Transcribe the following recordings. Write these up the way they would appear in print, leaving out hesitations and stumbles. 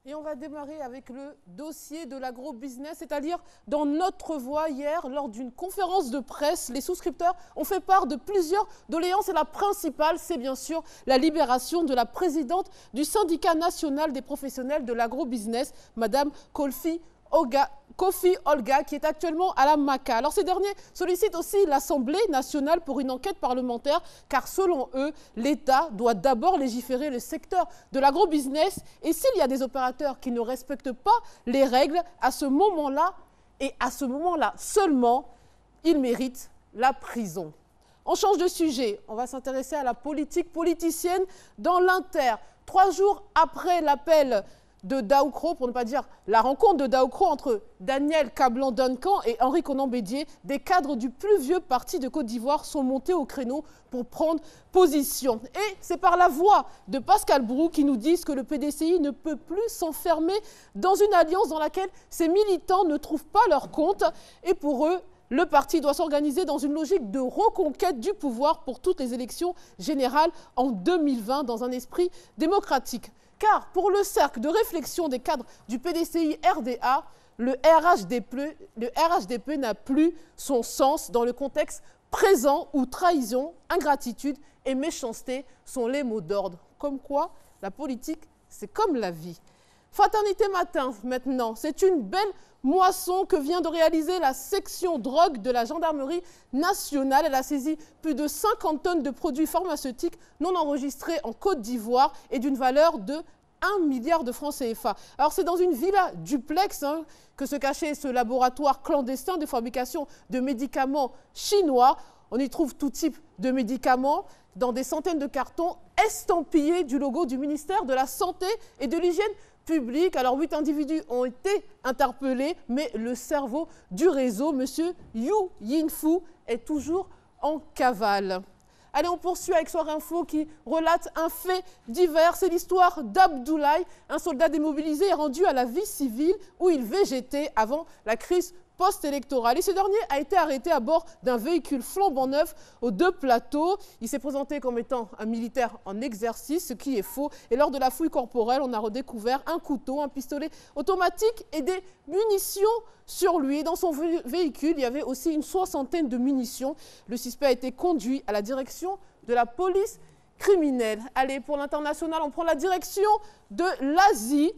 Et on va démarrer avec le dossier de l'agro-business, c'est-à-dire dans notre voix hier, lors d'une conférence de presse, les souscripteurs ont fait part de plusieurs doléances et la principale, c'est bien sûr la libération de la présidente du syndicat national des professionnels de l'agro-business, Madame Kofi Olga, qui est actuellement à la MACA. Alors ces derniers sollicitent aussi l'Assemblée nationale pour une enquête parlementaire, car selon eux, l'État doit d'abord légiférer le secteur de l'agro-business. Et s'il y a des opérateurs qui ne respectent pas les règles, à ce moment-là, et à ce moment-là seulement, ils méritent la prison. On change de sujet, on va s'intéresser à la politique politicienne dans l'Inter. 3 jours après l'appel de Daoukro, pour ne pas dire la rencontre de Daoukro entre Daniel Kablan-Duncan et Henri Konan Bédié, des cadres du plus vieux parti de Côte d'Ivoire sont montés au créneau pour prendre position. Et c'est par la voix de Pascal Brou qui nous disent que le PDCI ne peut plus s'enfermer dans une alliance dans laquelle ses militants ne trouvent pas leur compte. Et pour eux, le parti doit s'organiser dans une logique de reconquête du pouvoir pour toutes les élections générales en 2020 dans un esprit démocratique. Car pour le cercle de réflexion des cadres du PDCI-RDA, le RHDP n'a plus son sens dans le contexte présent où trahison, ingratitude et méchanceté sont les mots d'ordre. Comme quoi, la politique, c'est comme la vie. Fraternité Matin, maintenant, c'est une belle moisson que vient de réaliser la section drogue de la gendarmerie nationale. Elle a saisi plus de 50 tonnes de produits pharmaceutiques non enregistrés en Côte d'Ivoire et d'une valeur de 1 milliard de francs CFA. Alors c'est dans une villa duplex que se cachait ce laboratoire clandestin de fabrication de médicaments chinois. On y trouve tout type de médicaments dans des centaines de cartons estampillés du logo du ministère de la Santé et de l'Hygiène public. Alors 8 individus ont été interpellés, mais le cerveau du réseau, M. Yu Yinfu, est toujours en cavale. Allez, on poursuit avec Soir Info qui relate un fait divers. C'est l'histoire d'Abdoulaye, un soldat démobilisé et rendu à la vie civile où il végétait avant la crise post-électorale. Et ce dernier a été arrêté à bord d'un véhicule flambant neuf aux 2 plateaux. Il s'est présenté comme étant un militaire en exercice, ce qui est faux. Et lors de la fouille corporelle, on a redécouvert un couteau, un pistolet automatique et des munitions sur lui. Dans son véhicule, il y avait aussi une 60aine de munitions. Le suspect a été conduit à la direction de la police criminelle. Allez, pour l'international, on prend la direction de l'Asie.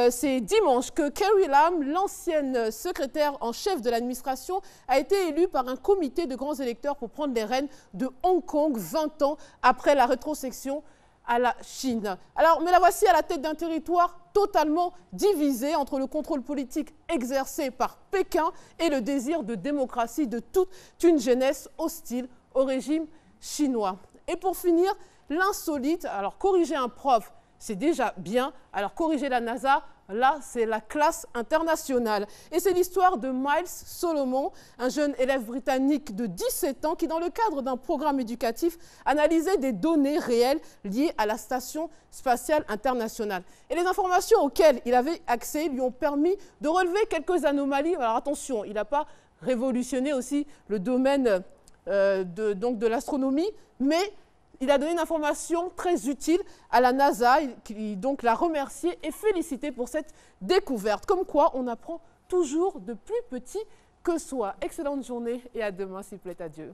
C'est dimanche que Carrie Lam, l'ancienne secrétaire en chef de l'administration, a été élue par un comité de grands électeurs pour prendre les rênes de Hong Kong 20 ans après la rétrocession à la Chine. Alors, mais la voici à la tête d'un territoire totalement divisé entre le contrôle politique exercé par Pékin et le désir de démocratie de toute une jeunesse hostile au régime chinois. Et pour finir, l'insolite, alors corriger un prof, c'est déjà bien. Alors, corriger la NASA, là, c'est la classe internationale. Et c'est l'histoire de Miles Solomon, un jeune élève britannique de 17 ans qui, dans le cadre d'un programme éducatif, analysait des données réelles liées à la Station spatiale internationale. Et les informations auxquelles il avait accès lui ont permis de relever quelques anomalies. Alors, attention, il n'a pas révolutionné aussi le domaine de l'astronomie, mais il a donné une information très utile à la NASA, qui donc l'a remercié et félicité pour cette découverte. Comme quoi, on apprend toujours de plus petit que soi. Excellente journée et à demain, s'il plaît à Dieu.